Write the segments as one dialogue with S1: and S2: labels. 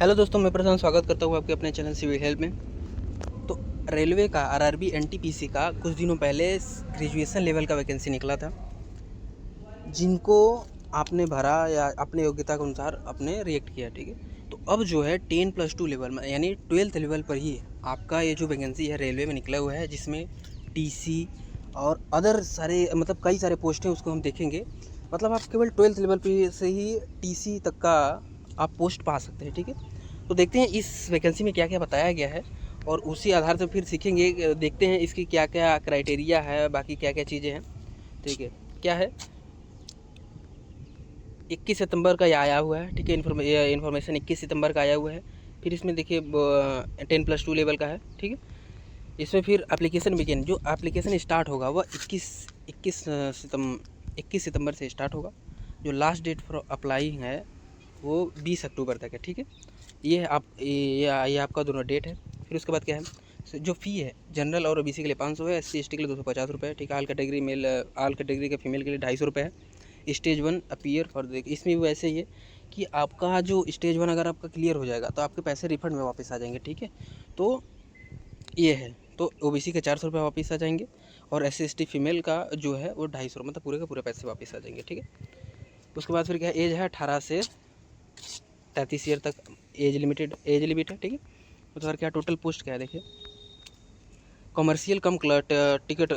S1: Hello दोस्तों, मैं प्रशांत स्वागत करता हूँ आपके अपने चैनल सिविल हेल्प में। तो रेलवे का आरआरबी एनटीपीसी का कुछ दिनों पहले ग्रेजुएशन लेवल का वैकेंसी निकला था, जिनको आपने भरा या अपने योग्यता के अनुसार आपने रिएक्ट किया, ठीक है। तो अब जो है 10+2 लेवल में यानी 12th लेवल पर ही आपका ये जो वैकेंसी है रेलवे में निकला हुआ है, जिसमें टीसी और अदर सारे मतलब कई सारे पोस्ट हैं, उसको हम देखेंगे। मतलब आप केवल 12th लेवल पे से ही टीसी तक का आप पोस्ट पा सकते हैं, ठीक है। तो देखते हैं इस वैकेंसी में क्या क्या बताया गया है और उसी आधार से फिर सीखेंगे, देखते हैं इसकी क्या क्या क्राइटेरिया है, बाकी क्या क्या चीज़ें हैं, ठीक है। क्या है, 21 सितंबर का ये आया हुआ है, ठीक है। इन्फॉर्मेशन 21 सितंबर का आया हुआ है। फिर इसमें देखिए 10+2 लेवल का है, ठीक है। इसमें फिर एप्लीकेशन बिगिन, जो एप्लीकेशन स्टार्ट होगा वह 21 सितंबर से स्टार्ट होगा। जो लास्ट डेट फॉर अप्लाई है वो 20 अक्टूबर तक है, ठीक है। ये आपका दोनों डेट है। फिर उसके बाद क्या है, जो फ़ी है जनरल और ओबीसी के लिए 500 है, SC ST के लिए 250 रुपये है, ठीक है। ऑल कैटेगरी के फीमेल के लिए 250 रुपये है। स्टेज 1 अपीयर फॉर देख, इसमें भी वैसे ही है कि आपका जो स्टेज 1 अगर आपका क्लियर हो जाएगा तो आपके पैसे रिफंड में वापस आ जाएंगे, ठीक है। तो ये है, तो ओबीसी के 400 रुपये वापस आ जाएंगे और SC ST फीमेल का जो है वो 250, मतलब पूरे का पूरे पैसे वापस आ जाएंगे, ठीक है। उसके बाद फिर क्या, एज है 18 से 33 ईयर तक एज लिमिट है, ठीक है। उसके बाद क्या टोटल पोस्ट क्या है, देखिए कमर्शियल कम क्लर्क टिकट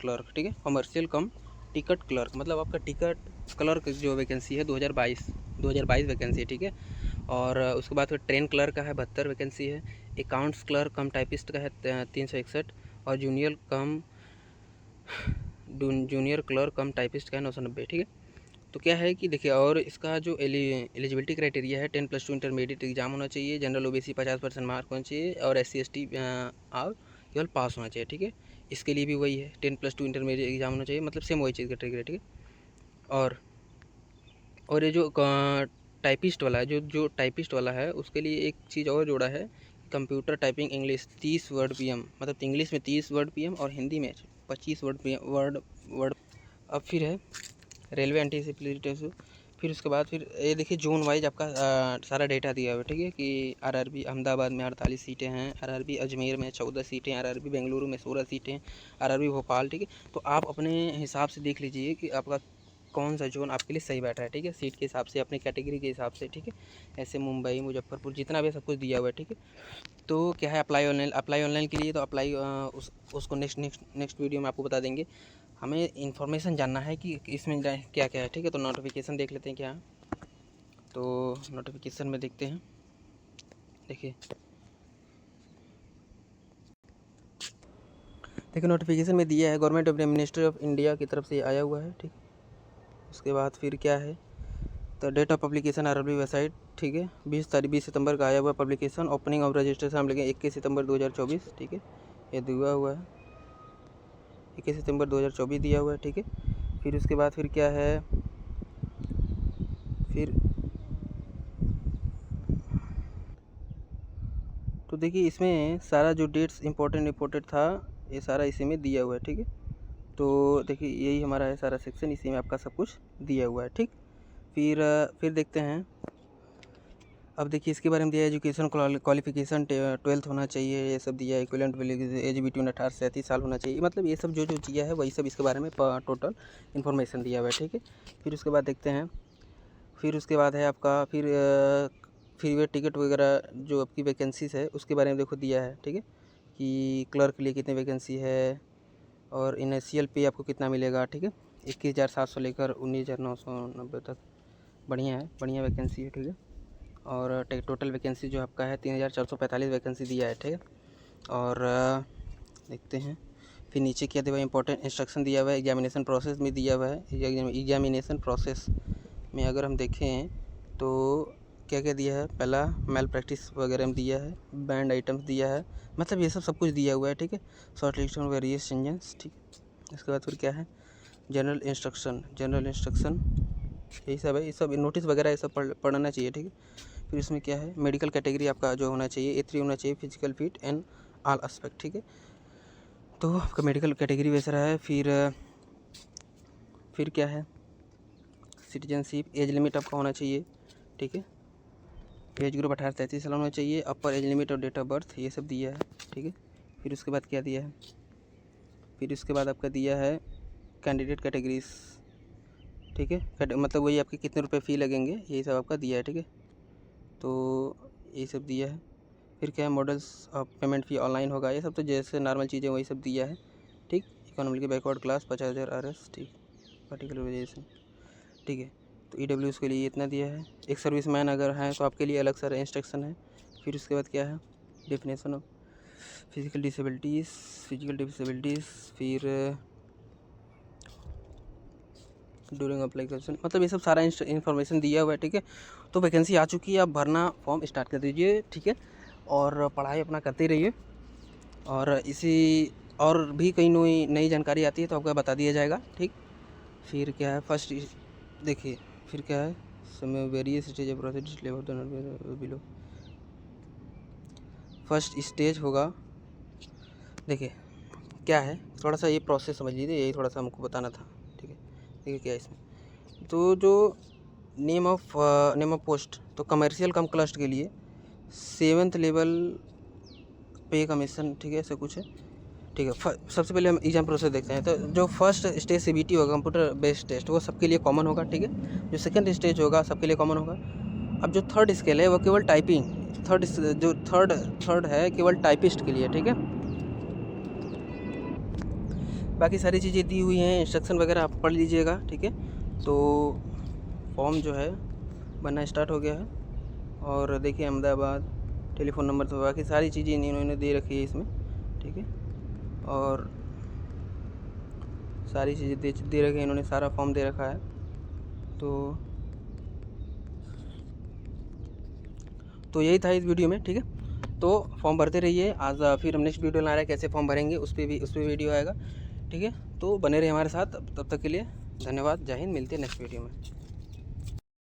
S1: क्लर्क, ठीक है। कमर्शियल कम टिकट क्लर्क, मतलब आपका टिकट क्लर्क जो वैकेंसी है 2022 वैकेंसी है, ठीक है। और उसके बाद फिर ट्रेन क्लर्क का है 72 वैकेंसी है। अकाउंट्स क्लर्क कम टाइपिस्ट का है 361 और जूनियर क्लर्क कम टाइपिस्ट का है 990, ठीक है। तो क्या है कि देखिए, और इसका जो एलिजिबिलिटी क्राइटेरिया है 10+2 इंटरमीडिएट एग्जाम होना चाहिए, जनरल ओबीसी 50% मार्क होना चाहिए और SC ST और केवल पास होना चाहिए, ठीक है। इसके लिए भी वही है, 10+2 इंटरमीडिएट एग्जाम होना चाहिए, मतलब सेम वही चीज़ क्राइटेरिया, ठीक है। और ये जो टाइपिस्ट वाला है, जो टाइपिस्ट वाला है उसके लिए एक चीज़ और जोड़ा है, computer typing English 30 word PM, मतलब इंग्लिश में 30 वर्ड PM और हिंदी में 25 वर्ड। अब फिर है रेलवे एंटीसिपेटरी। फिर उसके बाद फिर ये देखिए जोन वाइज आपका सारा डेटा दिया हुआ है, ठीक है। कि आरआरबी अहमदाबाद में 48 सीटें हैं, आरआरबी अजमेर में 14 सीटें, आरआरबी बेंगलुरु में 16 सीटें, आरआरबी भोपाल, ठीक है। तो आप अपने हिसाब से देख लीजिए कि आपका कौन सा जोन आपके लिए सही बैठ रहा है, ठीक है, सीट के हिसाब से, अपनी कैटेगरी के हिसाब से, ठीक है। ऐसे मुंबई मुजफ्फरपुर जितना भी सब कुछ दिया हुआ है, ठीक है। तो क्या है, अप्लाई ऑनलाइन के लिए तो अप्लाई उसको नेक्स्ट वीडियो में आपको बता देंगे। हमें इन्फॉर्मेशन जानना है कि इसमें क्या क्या है, ठीक है। तो नोटिफिकेशन देख लेते हैं क्या है। तो नोटिफिकेशन में देखते हैं, देखिए नोटिफिकेशन में दिया है government of ministry of India की तरफ से आया हुआ है, ठीक। उसके बाद फिर क्या है, तो date of publication RRB website, ठीक है। 20 सितंबर का आया हुआ पब्लिकेशन। ओपनिंग ऑफ रजिस्ट्रेशन हम लेंगे 21 सितंबर 2024, ठीक है। ये दिया हुआ है 21 सितंबर 2024 दिया हुआ है, ठीक है। फिर उसके बाद फिर क्या है, फिर तो देखिए इसमें सारा जो डेट्स इम्पोर्टेंट था ये सारा इसी में दिया हुआ है, ठीक है। तो देखिए यही हमारा है सारा सेक्शन, इसी में आपका सब कुछ दिया हुआ है, ठीक। फिर देखते हैं। अब देखिए इसके बारे में दिया है एजुकेशन क्वालिफिकेशन 12th होना चाहिए, ये सब दिया है। इक्विवेलेंट एज बिटवीन 18 से 30 साल होना चाहिए, मतलब ये सब जो चीज़ है वही सब इसके बारे में टोटल इन्फॉर्मेशन दिया हुआ है, ठीक है। फिर उसके बाद देखते हैं, फिर उसके बाद है आपका फिर वे टिकट वगैरह जो आपकी वैकेंसीज है उसके बारे में देखो दिया है, ठीक है। कि क्लर्क के लिए कितनी वैकेंसी है और इनिशियल पे आपको कितना मिलेगा, ठीक है। 21,700 लेकर 19,990 तक, बढ़िया है, बढ़िया वैकेंसी है, ठीक है। और टोटल वैकेंसी जो आपका है 3,445 वैकेंसी दिया है, ठीक है। और देखते हैं फिर नीचे क्या दिया हुआ है, इंपॉर्टेंट इंस्ट्रक्शन दिया हुआ है। एग्जामिनेशन प्रोसेस में दिया हुआ है। एग्जामिनेशन प्रोसेस में अगर हम देखें तो क्या क्या दिया है, पहला मेल प्रैक्टिस वगैरह में दिया है, बैंड आइटम्स दिया है, मतलब ये सब कुछ दिया हुआ है, ठीक है। Short list of various changes, ठीक है। इसके बाद फिर क्या है, जनरल इंस्ट्रक्शन यही सब है, ये सब नोटिस वगैरह ये सब पढ़ना चाहिए, ठीक है। फिर इसमें क्या है, मेडिकल कैटेगरी आपका जो होना चाहिए A3 होना चाहिए, physical fit and all aspect, ठीक है। तो आपका मेडिकल कैटेगरी वैसा रहा है। फिर क्या है, सिटीजनशिप एज लिमिट आपका होना चाहिए, ठीक है। एज ग्रुप 18-33 साल होना चाहिए, अपर एज लिमिट और डेट ऑफ बर्थ ये सब दिया है, ठीक है। फिर उसके बाद क्या दिया है, फिर उसके बाद आपका दिया है कैंडिडेट कैटेगरीज, ठीक है, मतलब वही आपके कितने रुपए फ़ी लगेंगे यही सब आपका दिया है, ठीक है। तो ये सब दिया है। फिर क्या है, models of payment fee online होगा, ये सब तो जैसे नॉर्मल चीज़ें वही सब दिया है, ठीक। इकोनॉमिकली बैकवर्ड क्लास 50,000 RS, ठीक, पार्टिकुलर वेरिएशन, ठीक है। तो EWS के लिए इतना दिया है। एक सर्विसमैन अगर हैं तो आपके लिए अलग सारा इंस्ट्रक्शन है। फिर उसके बाद क्या है, डेफिनेशन ऑफ फिज़िकल डिसेबिलिटीज़, फिर ड्यूरिंग अप्लीकेशन, मतलब ये सब सारा इन्फॉर्मेशन दिया हुआ है, ठीक है। तो वैकेंसी आ चुकी है, आप भरना फॉर्म स्टार्ट कर दीजिए, ठीक है। और पढ़ाई अपना करते रहिए, और इसी और भी कई नई जानकारी आती है तो आपको बता दिया जाएगा, ठीक। फिर क्या है, फर्स्ट देखिए, फिर क्या है, समय various stage of process level below. First stage होगा, देखिए क्या है, थोड़ा सा ये प्रोसेस समझ लीजिए, यही थोड़ा सा हमको बताना था, ठीक है। देखिए क्या है इसमें, तो जो नेम ऑफ पोस्ट, तो कमर्शियल कम क्लस्ट के लिए 7th लेवल पे कमीशन, ठीक है, ऐसा कुछ है, ठीक है। सबसे पहले हम एग्जाम प्रोसेस देखते हैं। तो जो फर्स्ट स्टेज CBT होगा, कंप्यूटर बेस्ड टेस्ट, वो सबके लिए कॉमन होगा, ठीक है। जो सेकंड स्टेज होगा सबके लिए कॉमन होगा। अब जो थर्ड स्केल है वो केवल टाइपिंग, थर्ड है केवल टाइपिस्ट के लिए, ठीक है। बाकी सारी चीज़ें दी हुई हैं, इंस्ट्रक्शन वगैरह आप पढ़ लीजिएगा, ठीक है। तो फॉर्म जो है बनना स्टार्ट हो गया है, और देखिए अहमदाबाद, टेलीफ़ोन नंबर, तो बाकी सारी चीज़ें इन्होंने दे रखी है इसमें, ठीक है। और सारी चीज़ें दे रखी है इन्होंने, सारा फॉर्म दे रखा है। तो यही था इस वीडियो में, ठीक है। तो फॉर्म भरते रहिए। आज फिर हम नेक्स्ट वीडियो ला रहे हैं कैसे फॉर्म भरेंगे, उस पर वीडियो आएगा, ठीक है। तो बने रहिए हमारे साथ, तब तक के लिए धन्यवाद, जय हिंद, मिलते हैं नेक्स्ट वीडियो में।